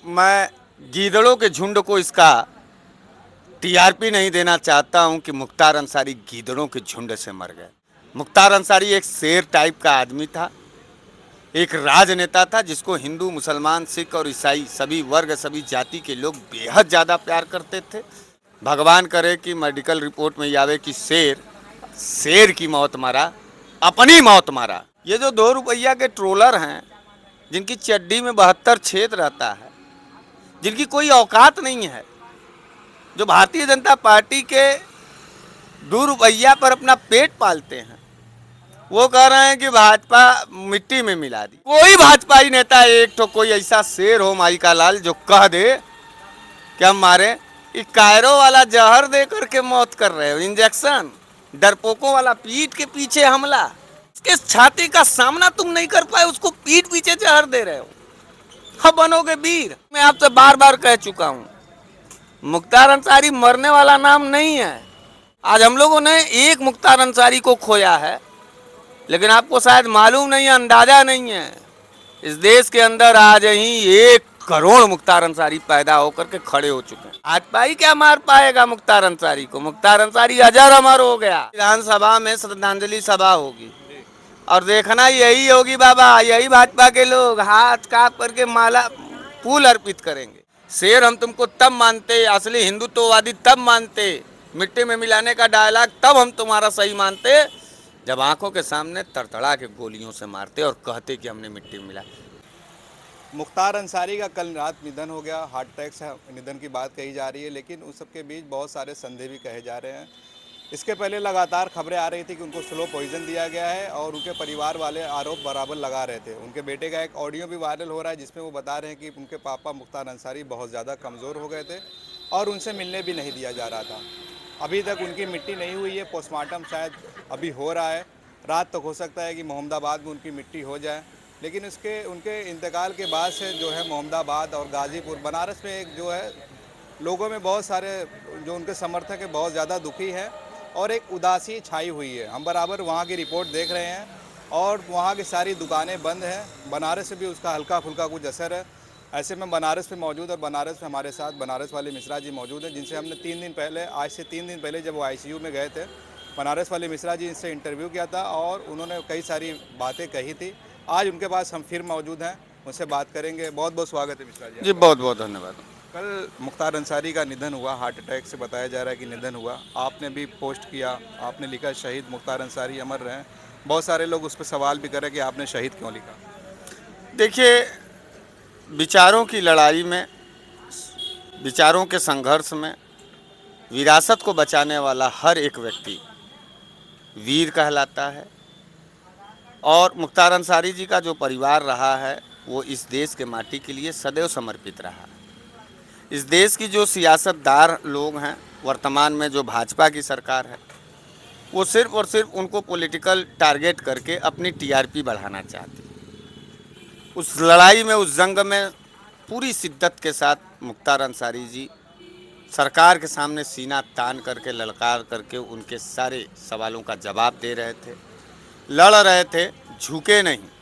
मैं गीदड़ों के झुंड को इसका टीआरपी नहीं देना चाहता हूं कि मुख्तार अंसारी गीदड़ों के झुंड से मर गए। मुख्तार अंसारी एक शेर टाइप का आदमी था, एक राजनेता था जिसको हिंदू, मुसलमान, सिख और ईसाई सभी वर्ग, सभी जाति के लोग बेहद ज़्यादा प्यार करते थे। भगवान करे कि मेडिकल रिपोर्ट में ये आवे कि शेर की मौत मारा, अपनी मौत मारा। ये जो 2 रुपया के ट्रोलर हैं, जिनकी चड्डी में 72 छेद रहता है, जिनकी कोई औकात नहीं है, जो भारतीय जनता पार्टी के 2 रुपया पर अपना पेट पालते हैं, वो कह रहे हैं कि भाजपा मिट्टी में मिला दी। कोई भाजपाई नेता एक तो कोई ऐसा शेर हो माई का लाल जो कह दे कि हम मारे। कायरो वाला जहर दे करके मौत कर रहे हो, इंजेक्शन, डरपोकों वाला पीठ के पीछे हमला, उसके छाती का सामना तुम नहीं कर पाए, उसको पीठ पीछे जहर दे रहे हो। अब बनोगे वीर। मैं आपसे बार बार कह चुका हूं, मुख्तार अंसारी मरने वाला नाम नहीं है। आज हम लोगों ने एक मुख्तार अंसारी को खोया है, लेकिन आपको शायद मालूम नहीं है, अंदाजा नहीं है, इस देश के अंदर आज ही 1 करोड़ मुख्तार अंसारी पैदा होकर के खड़े हो चुके हैं। भाजपा ही क्या मार पाएगा मुख्तार अंसारी को? मुख्तार अंसारी अजर अमर हो गया। विधानसभा में श्रद्धांजलि सभा होगी और देखना यही होगी बाबा, यही भाजपा के लोग हाथ कांप करके माला फूल अर्पित करेंगे। शेर हम तुमको तब मानते, असली हिंदुत्ववादी तब मानते, मिट्टी में मिलाने का डायलॉग तब हम तुम्हारा सही मानते, जब आंखों के सामने तड़तड़ा के गोलियों से मारते और कहते कि हमने मिट्टी में मिला। मुख्तार अंसारी का कल रात निधन हो गया। हार्ट अटैक से निधन की बात कही जा रही है, लेकिन उस सबके बीच बहुत सारे संदेह भी कहे जा रहे हैं। इसके पहले लगातार खबरें आ रही थी कि उनको स्लो पॉइजन दिया गया है और उनके परिवार वाले आरोप बराबर लगा रहे थे। उनके बेटे का एक ऑडियो भी वायरल हो रहा है जिसमें वो बता रहे हैं कि उनके पापा मुख्तार अंसारी बहुत ज़्यादा कमज़ोर हो गए थे और उनसे मिलने भी नहीं दिया जा रहा था। अभी तक उनकी मिट्टी नहीं हुई है, पोस्टमार्टम शायद अभी हो रहा है। रात तक हो सकता है कि मोहम्मदाबाद में उनकी मिट्टी हो जाए, लेकिन उनके इंतकाल के बाद से जो है मोहम्मदाबाद और गाज़ीपुर, बनारस में एक जो है लोगों में बहुत सारे जो उनके समर्थक हैं बहुत ज़्यादा दुखी हैं और एक उदासी छाई हुई है। हम बराबर वहाँ की रिपोर्ट देख रहे हैं और वहाँ की सारी दुकानें बंद हैं। बनारस से भी उसका हल्का फुल्का कुछ असर है। ऐसे में बनारस में मौजूद और बनारस में हमारे साथ बनारस वाले मिश्रा जी मौजूद हैं, जिनसे हमने 3 दिन पहले, आज से 3 दिन पहले जब वो आईसीयू में गए थे, बनारस वाले मिश्रा जी इनसे इंटरव्यू किया था और उन्होंने कई सारी बातें कही थी। आज उनके पास हम फिर मौजूद हैं, उनसे बात करेंगे। बहुत बहुत स्वागत है मिश्रा जी। जी बहुत बहुत धन्यवाद। कल मुख्तार अंसारी का निधन हुआ, हार्ट अटैक से बताया जा रहा है कि निधन हुआ। आपने भी पोस्ट किया, आपने लिखा शहीद मुख्तार अंसारी अमर रहें। बहुत सारे लोग उस पर सवाल भी करें कि आपने शहीद क्यों लिखा। देखिए, विचारों की लड़ाई में, विचारों के संघर्ष में विरासत को बचाने वाला हर एक व्यक्ति वीर कहलाता है और मुख्तार अंसारी जी का जो परिवार रहा है वो इस देश के माटी के लिए सदैव समर्पित रहा। इस देश की जो सियासतदार लोग हैं, वर्तमान में जो भाजपा की सरकार है, वो सिर्फ और सिर्फ उनको पॉलिटिकल टारगेट करके अपनी टीआरपी बढ़ाना चाहती है। उस लड़ाई में, उस जंग में पूरी शिद्दत के साथ मुख्तार अंसारी जी सरकार के सामने सीना तान करके, ललकार करके उनके सारे सवालों का जवाब दे रहे थे, लड़ रहे थे, झुके नहीं।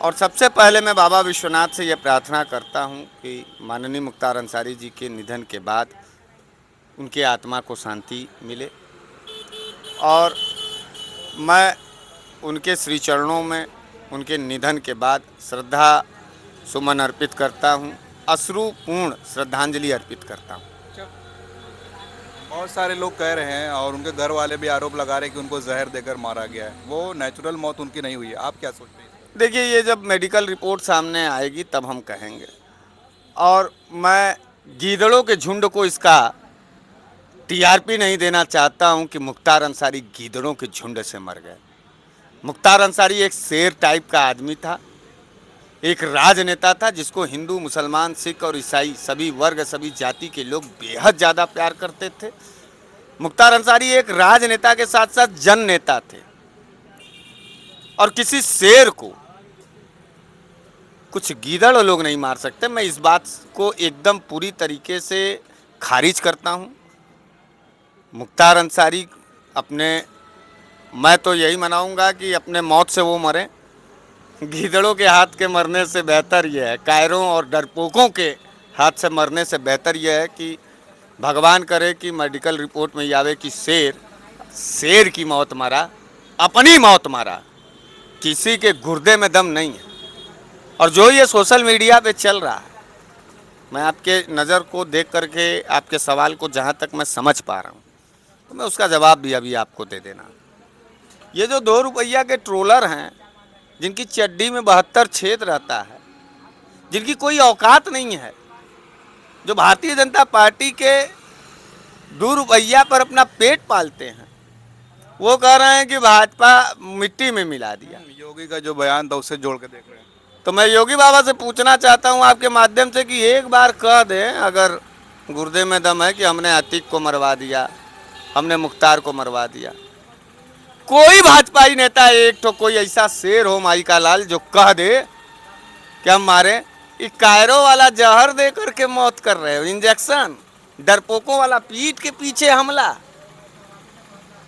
और सबसे पहले मैं बाबा विश्वनाथ से ये प्रार्थना करता हूँ कि माननीय मुख्तार अंसारी जी के निधन के बाद उनकी आत्मा को शांति मिले और मैं उनके श्री चरणों में उनके निधन के बाद श्रद्धा सुमन अर्पित करता हूँ, अश्रुपूर्ण श्रद्धांजलि अर्पित करता हूँ। बहुत सारे लोग कह रहे हैं और उनके घर वाले भी आरोप लगा रहे हैं कि उनको जहर देकर मारा गया है, वो नेचुरल मौत उनकी नहीं हुई है। आप क्या सोचते हैं? देखिए, ये जब मेडिकल रिपोर्ट सामने आएगी तब हम कहेंगे। और मैं गीदड़ों के झुंड को इसका टीआरपी नहीं देना चाहता हूं कि मुख्तार अंसारी गीदड़ों के झुंड से मर गए। मुख्तार अंसारी एक शेर टाइप का आदमी था, एक राजनेता था जिसको हिंदू, मुसलमान, सिख और ईसाई सभी वर्ग, सभी जाति के लोग बेहद ज़्यादा प्यार करते थे। मुख्तार अंसारी एक राजनेता के साथ साथ जन नेता थे और किसी शेर को कुछ गीदड़ लोग नहीं मार सकते। मैं इस बात को एकदम पूरी तरीके से खारिज करता हूं। मुख्तार अंसारी मैं तो यही मनाऊंगा कि अपने मौत से वो मरे, गीदड़ों के हाथ के मरने से बेहतर यह है, कायरों और डरपोकों के हाथ से मरने से बेहतर यह है कि भगवान करे कि मेडिकल रिपोर्ट में ये आवे कि शेर की मौत मरा, अपनी मौत मरा, किसी के गुर्दे में दम नहीं है। और जो ये सोशल मीडिया पे चल रहा है, मैं आपके नज़र को देख करके आपके सवाल को जहाँ तक मैं समझ पा रहा हूँ, तो मैं उसका जवाब भी अभी आपको दे देना। ये जो 2 रुपया के ट्रोलर हैं, जिनकी चड्डी में 72 छेद रहता है, जिनकी कोई औकात नहीं है, जो भारतीय जनता पार्टी के 2 रुपया पर अपना पेट पालते हैं, वो कह रहे हैं कि भाजपा मिट्टी में मिला दिया। योगी का जो बयान था उससे जोड़ के देख रहे हैं। तो मैं योगी बाबा से पूछना चाहता हूं आपके माध्यम से कि एक बार कह दें, अगर गुर्दे में दम है, कि हमने अतीक को मरवा दिया, हमने मुख्तार को मरवा दिया। कोई भाजपाई नेता एक तो कोई ऐसा शेर हो माई का लाल जो कह दे कि हम मारे। ये कायरो वाला जहर दे करके मौत कर रहे हो, इंजेक्शन, डरपोकों वाला पीठ के पीछे हमला,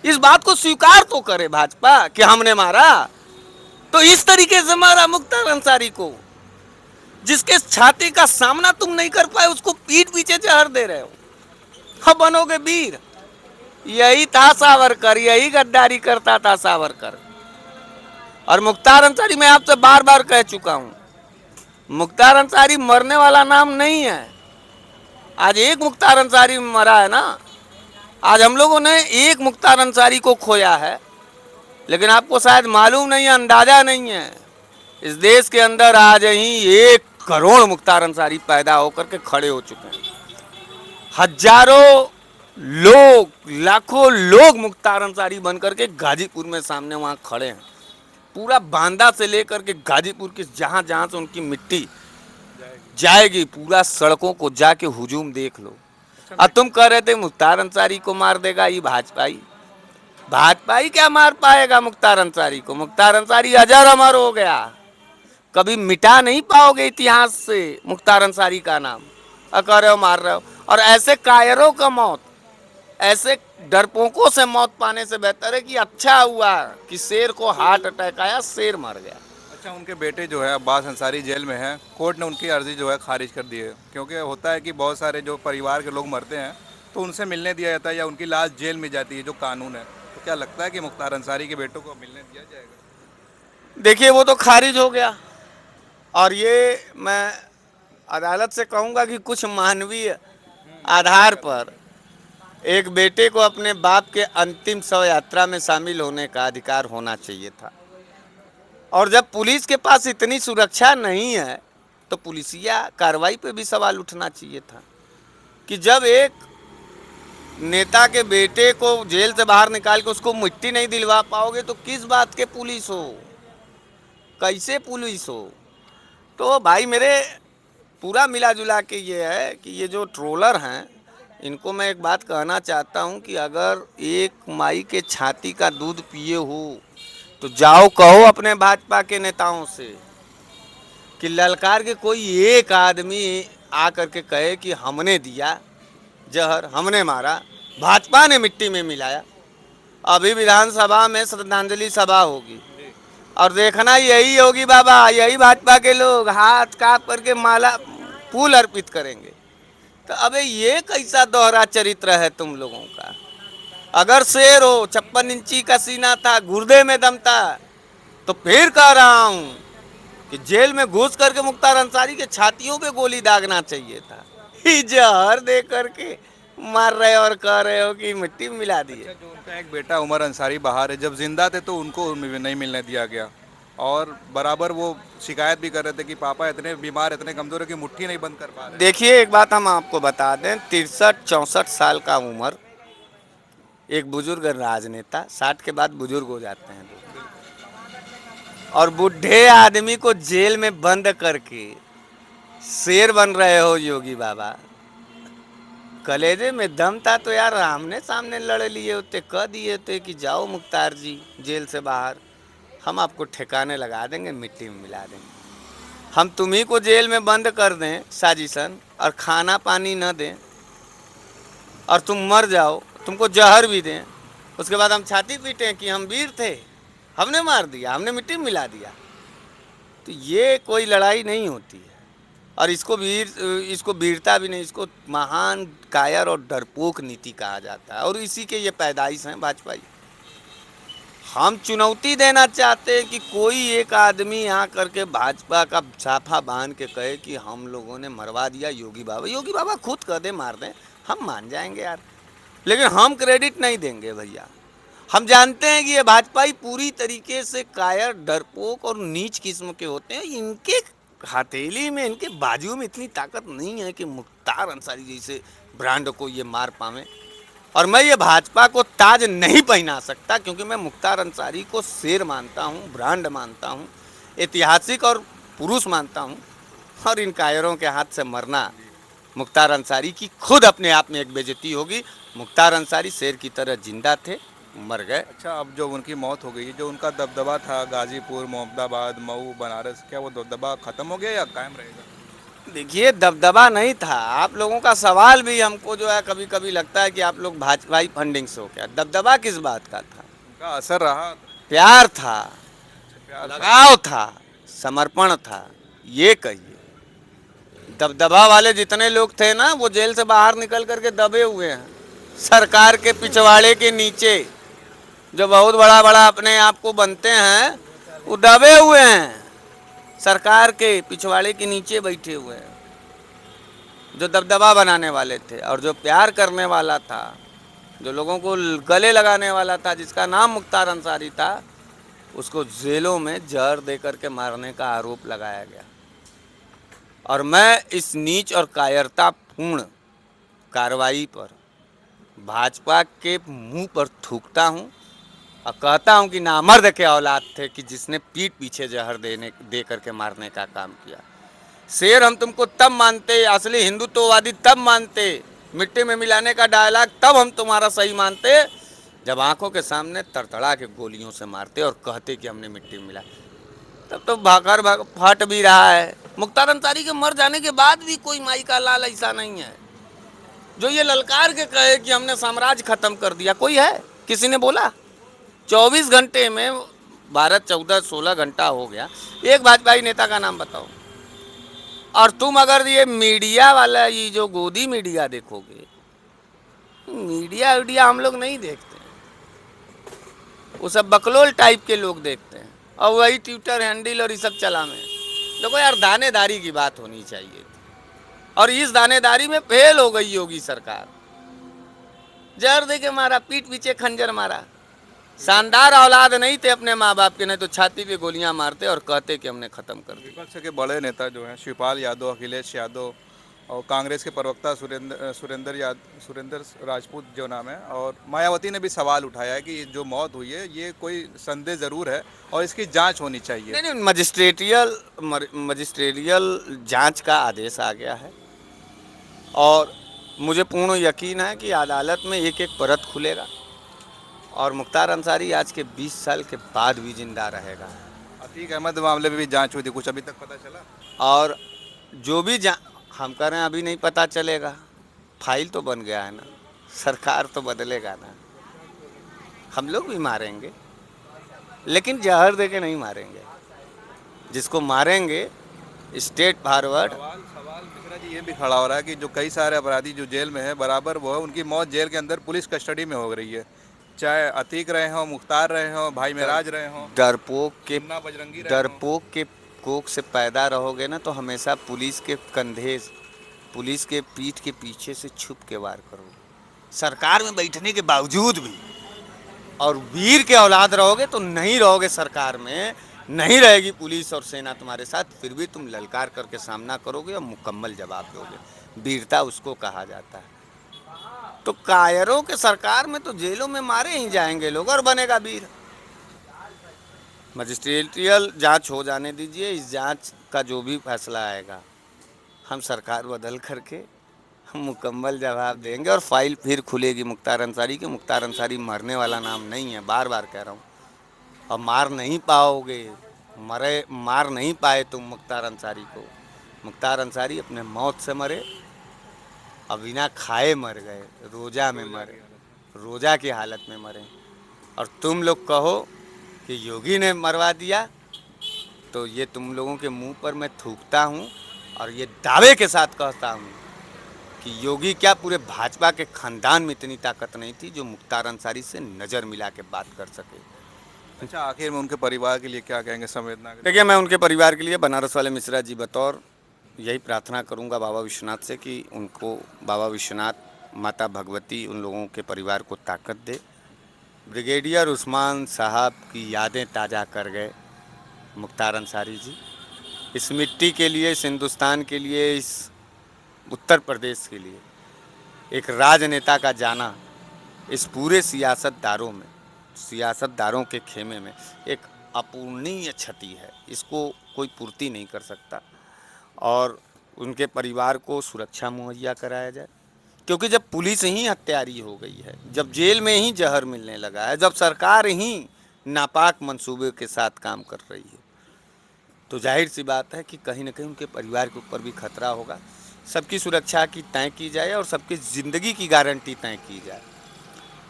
इस बात को स्वीकार तो करे भाजपा कि हमने मारा। तो इस तरीके से मारा मुख्तार अंसारी को, जिसके छाती का सामना तुम नहीं कर पाए, उसको पीठ पीछे जहर दे रहे हो। अब बनोगे वीर। यही था सावरकर, यही गद्दारी करता था सावरकर। और मुख्तार अंसारी, मैं आपसे बार बार कह चुका हूं, मुख्तार अंसारी मरने वाला नाम नहीं है। आज एक मुख्तार अंसारी मरा है ना, आज हम लोगों ने एक मुख्तार अंसारी को खोया है, लेकिन आपको शायद मालूम नहीं है, अंदाजा नहीं है, इस देश के अंदर आज ही 1 करोड़ मुख्तार अंसारी पैदा होकर के खड़े हो चुके हैं। हजारों लोग, लाखों लोग मुख्तार अंसारी बनकर के गाजीपुर में सामने वहां खड़े हैं। पूरा बांदा से लेकर के गाजीपुर की जहां जहां से उनकी मिट्टी जाएगी, पूरा सड़कों को जाके हुजूम देख लो। अब तुम कह रहे थे मुख्तार अंसारी को मार देगा ये भाजपाई। भाजपाई क्या मार पाएगा मुख्तार अंसारी को? मुख्तार अंसारी अजर अमर हो गया, कभी मिटा नहीं पाओगे इतिहास से मुख्तार अंसारी का नाम। कह रहे हो मार रहे हो। और ऐसे कायरों का मौत, ऐसे डरपोकों से मौत पाने से बेहतर है कि अच्छा हुआ कि शेर को हार्ट अटैक आया, शेर मर गया। अच्छा, उनके बेटे जो है अब्बास अंसारी जेल में हैं, कोर्ट ने उनकी अर्जी जो है खारिज कर दी है, क्योंकि होता है कि बहुत सारे जो परिवार के लोग मरते हैं तो उनसे मिलने दिया जाता है या उनकी लाश जेल में जाती है, जो कानून है। तो क्या लगता है कि मुख्तार अंसारी के बेटों को मिलने दिया जाएगा? देखिए, वो तो खारिज हो गया। और ये मैं अदालत से कहूँगा कि कुछ मानवीय आधार पर एक बेटे को अपने बाप के अंतिम शव यात्रा में शामिल होने का अधिकार होना चाहिए था। और जब पुलिस के पास इतनी सुरक्षा नहीं है, तो पुलिसिया कार्रवाई पे भी सवाल उठना चाहिए था कि जब एक नेता के बेटे को जेल से बाहर निकाल के उसको मिट्टी नहीं दिलवा पाओगे, तो किस बात के पुलिस हो, कैसे पुलिस हो? तो भाई मेरे पूरा मिला जुला के ये है कि ये जो ट्रोलर हैं, इनको मैं एक बात कहना चाहता हूं कि अगर एक माई के छाती का दूध पिए हो तो जाओ कहो अपने भाजपा के नेताओं से कि ललकार के कोई एक आदमी आ करके कहे कि हमने दिया जहर, हमने मारा, भाजपा ने मिट्टी में मिलाया। अभी विधानसभा में श्रद्धांजलि सभा होगी और देखना यही होगी बाबा, यही भाजपा के लोग हाथ काप करके माला फूल अर्पित करेंगे। तो अबे ये कैसा दोहरा चरित्र है तुम लोगों का? अगर शेर हो, 56 इंची का सीना था, गुर्दे में दम था, तो फिर कह रहा हूं कि जेल में घुस करके मुख्तार अंसारी के छातियों पे गोली दागना चाहिए था। ही जहर दे करके मार रहे और कह रहे हो कि मिट्टी में मिला दिए। अच्छा, जो उनका एक बेटा उमर अंसारी बाहर है, जब जिंदा थे तो उनको नहीं मिलने दिया गया, और बराबर वो शिकायत भी कर रहे थे कि पापा इतने बीमार, इतने कमजोर है कि मुट्ठी नहीं बंद कर पा रहे। देखिए, एक बात हम आपको बता दें, 63-64 साल का उम्र, एक बुजुर्ग राजनेता, 60 के बाद बुजुर्ग हो जाते हैं लोग, और बूढ़े आदमी को जेल में बंद करके शेर बन रहे हो योगी बाबा। कलेजे में दम था तो यार आमने सामने लड़ लिए होते, कह दिए होते कि जाओ मुख्तार जी जेल से बाहर, हम आपको ठिकाने लगा देंगे, मिट्टी में मिला देंगे। हम तुम्ही को जेल में बंद कर दें साजिशन, और खाना पानी न दें, और तुम मर जाओ, तुमको जहर भी दें, उसके बाद हम छाती पीटें कि हम वीर थे, हमने मार दिया, हमने मिट्टी में मिला दिया। तो ये कोई लड़ाई नहीं होती है। और इसको वीरता भी नहीं, इसको महान कायर और डरपोक नीति कहा जाता है, और इसी के ये पैदाइश हैं भाजपाई। हम चुनौती देना चाहते हैं कि कोई एक आदमी यहाँ करके भाजपा का साफा बांध के कहे कि हम लोगों ने मरवा दिया योगी बाबा। योगी बाबा खुद कह दे मार दें, हम मान जाएंगे यार, लेकिन हम क्रेडिट नहीं देंगे भैया। हम जानते हैं कि ये भाजपाई पूरी तरीके से कायर, डरपोक और नीच किस्म के होते हैं। इनके हथेली में, इनके बाजू में इतनी ताकत नहीं है कि मुख्तार अंसारी जैसे ब्रांड को ये मार पावे। और मैं ये भाजपा को ताज नहीं पहना सकता, क्योंकि मैं मुख्तार अंसारी को शेर मानता हूँ, ब्रांड मानता हूँ, ऐतिहासिक और पुरुष मानता हूँ। और इन कायरों के हाथ से मरना मुख्तार अंसारी की खुद अपने आप में एक बेइज्जती होगी। मुख्तार अंसारी शेर की तरह जिंदा थे, मर गए। अच्छा, अब जो उनकी मौत हो गई, जो उनका दबदबा था गाजीपुर, मोहम्मदाबाद, मऊ, बनारस, क्या वो दबदबा खत्म हो गया या कायम रहेगा? देखिए, दबदबा नहीं था। आप लोगों का सवाल भी हमको जो है कभी कभी लगता है कि आप लोग भाजपाई फंडिंग से हो क्या। दबदबा किस बात का था? उनका असर रहा? प्यार था, प्यार था। लगाव था, समर्पण था, ये कहिए। दबदबा वाले जितने लोग थे ना, वो जेल से बाहर निकल करके दबे हुए हैं सरकार के पिछवाड़े के नीचे। जो बहुत बड़ा बड़ा अपने आप को बनते हैं, वो दबे हुए हैं, सरकार के पिछवाड़े के नीचे बैठे हुए हैं। जो दबदबा बनाने वाले थे और जो प्यार करने वाला था, जो लोगों को गले लगाने वाला था, जिसका नाम मुख्तार अंसारी था, उसको जेलों में जहर दे करके मारने का आरोप लगाया गया। और मैं इस नीच और कायरतापूर्ण कार्रवाई पर भाजपा के मुंह पर थूकता हूं और कहता हूं कि नामर्द के औलाद थे कि जिसने पीठ पीछे जहर दे करके मारने का काम किया। शेर हम तुमको तब मानते, असली हिंदुत्ववादी तब मानते, मिट्टी में मिलाने का डायलॉग तब हम तुम्हारा सही मानते, जब आंखों के सामने तड़तड़ा के गोलियों से मारते और कहते कि हमने मिट्टी में मिला। तब तो भाकर फट भी रहा है। मुख्तार अंसारी के मर जाने के बाद भी कोई माई का लाल ऐसा नहीं है जो ये ललकार के कहे कि हमने साम्राज्य खत्म कर दिया। कोई है? किसी ने बोला? 24 घंटे में 12, 14, 16 घंटा हो गया। एक भाजपाई नेता का नाम बताओ। और तुम अगर ये मीडिया वाला, ये जो गोदी मीडिया देखोगे, मीडिया हम लोग नहीं देखते, वो सब बकलोल टाइप के लोग देखते हैं, और वही ट्विटर हैंडल और ये सब चला में। देखो यार, दानेदारी की बात होनी चाहिए, और इस दानेदारी में फेल हो गई योगी सरकार। जहर दे के मारा, पीठ पीछे खंजर मारा। शानदार औलाद नहीं थे अपने माँ बाप के, नहीं तो छाती पे गोलियां मारते और कहते कि हमने खत्म कर दिया। विपक्ष के बड़े नेता जो हैं, शिवपाल यादव, अखिलेश यादव, और कांग्रेस के प्रवक्ता सुरेंद्र राजपूत जो नाम है, और मायावती ने भी सवाल उठाया है कि जो मौत हुई है ये कोई संदेह ज़रूर है और इसकी जांच होनी चाहिए। नहीं, मजिस्ट्रेरियल जांच का आदेश आ गया है, और मुझे पूर्ण यकीन है कि अदालत में एक एक परत खुलेगा, और मुख्तार अंसारी आज के 20 साल के बाद भी जिंदा रहेगा। अतीक अहमद मामले में भी जांच हुई थी, कुछ अभी तक पता चला? और जो भी हम कह रहे हैं अभी नहीं पता चलेगा, फाइल तो बन गया है ना, सरकार तो बदलेगा ना। हम लोग भी मारेंगे, लेकिन जहर दे के नहीं मारेंगे। जिसको मारेंगे स्टेट फॉरवर्ड। सवाल मिश्रा जी ये भी खड़ा हो रहा है कि जो कई सारे अपराधी जो जेल में है, बराबर वो है उनकी मौत जेल के अंदर पुलिस कस्टडी में हो रही है, चाहे अतीक रहे हों, मुख्तार रहे हों, भाई मेराज रहे हों, डरपोक के मुन्ना बजरंगी रहे हों। डरपोक के कोख से पैदा रहोगे ना, तो हमेशा पुलिस के कंधे, पुलिस के पीठ के पीछे से छुप के वार करोगे, सरकार में बैठने के बावजूद भी। और वीर के औलाद रहोगे तो नहीं रहोगे सरकार में, नहीं रहेगी पुलिस और सेना तुम्हारे साथ, फिर भी तुम ललकार करके सामना करोगे और मुकम्मल जवाब दोगे। वीरता उसको कहा जाता है। तो कायरों के सरकार में तो जेलों में मारे ही जाएंगे लोग, और बनेगा वीर। मजिस्ट्रेटियल जांच हो जाने दीजिए। इस जांच का जो भी फैसला आएगा, हम सरकार बदल करके हम मुकम्मल जवाब देंगे, और फाइल फिर खुलेगी मुख्तार अंसारी की। मुख्तार अंसारी मरने वाला नाम नहीं है, बार बार कह रहा हूँ। और मार नहीं पाओगे, मार नहीं पाए तुम मुख्तार अंसारी को। मुख्तार अंसारी अपने मौत से मरे, और बिना खाए मर गए, रोजा में मरे, रोजा की हालत में मरे। और तुम लोग कहो कि योगी ने मरवा दिया, तो ये तुम लोगों के मुंह पर मैं थूकता हूँ और ये दावे के साथ कहता हूँ कि योगी क्या पूरे भाजपा के खानदान में इतनी ताकत नहीं थी जो मुख्तार अंसारी से नज़र मिला के बात कर सके। अच्छा, आखिर में उनके परिवार के लिए क्या कहेंगे, संवेदना के लिए? देखिए, मैं उनके परिवार के लिए बनारस वाले मिश्रा जी बतौर यही प्रार्थना करूंगा बाबा विश्वनाथ से कि उनको बाबा विश्वनाथ, माता भगवती उन लोगों के परिवार को ताकत दे। ब्रिगेडियर उस्मान साहब की यादें ताज़ा कर गए मुख्तार अंसारी जी। इस मिट्टी के लिए, इस हिंदुस्तान के लिए, इस उत्तर प्रदेश के लिए एक राजनेता का जाना इस पूरे सियासतदारों के खेमे में एक अपूर्णीय क्षति है। इसको कोई पूर्ति नहीं कर सकता और उनके परिवार को सुरक्षा मुहैया कराया जाए, क्योंकि जब पुलिस ही हत्यारी हो गई है, जब जेल में ही जहर मिलने लगा है, जब सरकार ही नापाक मंसूबे के साथ काम कर रही है, तो जाहिर सी बात है कि कहीं ना कहीं उनके परिवार के ऊपर भी खतरा होगा। सबकी सुरक्षा की तय की जाए और सबकी ज़िंदगी की गारंटी तय की जाए।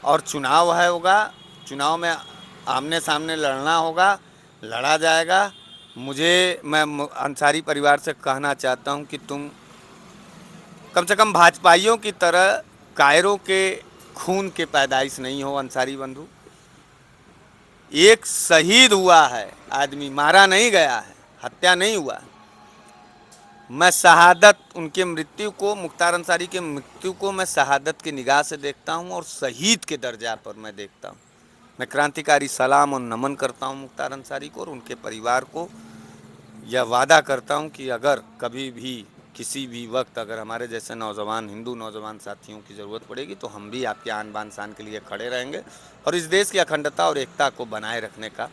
और चुनाव होगा, चुनाव में आमने सामने लड़ना होगा, लड़ा जाएगा। मैं अंसारी परिवार से कहना चाहता हूं कि तुम कम से कम भाजपाइयों की तरह कायरों के खून के पैदाइश नहीं हो। अंसारी बंधु, एक शहीद हुआ है आदमी, मारा नहीं गया है, हत्या नहीं हुआ। मैं शहादत, उनके मृत्यु को, मुख्तार अंसारी के मृत्यु को मैं शहादत की निगाह से देखता हूं और शहीद के दर्जा पर मैं देखता हूं। मैं क्रांतिकारी सलाम और नमन करता हूं मुख्तार अंसारी को और उनके परिवार को। यह वादा करता हूं कि अगर कभी भी किसी भी वक्त अगर हमारे जैसे नौजवान, हिंदू नौजवान साथियों की ज़रूरत पड़ेगी तो हम भी आपके आन बान शान के लिए खड़े रहेंगे और इस देश की अखंडता और एकता को बनाए रखने का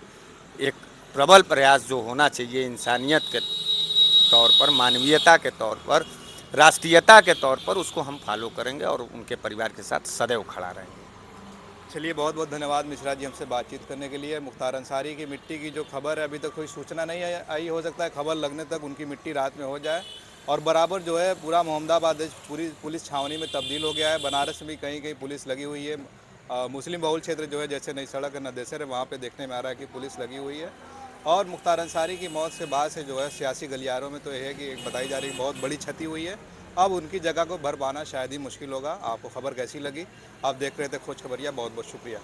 एक प्रबल प्रयास जो होना चाहिए इंसानियत के तौर पर, मानवीयता के तौर पर, राष्ट्रीयता के तौर पर, उसको हम फॉलो करेंगे और उनके परिवार के साथ सदैव खड़ा रहेंगे। चलिए, बहुत बहुत धन्यवाद मिश्रा जी हमसे बातचीत करने के लिए। मुख्तार अंसारी की मिट्टी की जो खबर है, अभी तक कोई सूचना नहीं आई, हो सकता है खबर लगने तक उनकी मिट्टी रात में हो जाए। और बराबर जो है पूरा मोहम्मदाबाद पूरी पुलिस छावनी में तब्दील हो गया है। बनारस में भी कहीं कहीं पुलिस लगी हुई है। मुस्लिम बहुल क्षेत्र जो है, जैसे नई सड़क है, नदेसर है, वहाँ पे देखने में आ रहा है कि पुलिस लगी हुई है। और मुख्तार अंसारी की मौत से बाद से जो है सियासी गलियारों में तो यह है कि एक बताई जा रही बहुत बड़ी क्षति हुई है। अब उनकी जगह को भर पाना शायद ही मुश्किल होगा। आपको खबर कैसी लगी? आप देख रहे थे खोज खबरिया। बहुत बहुत शुक्रिया।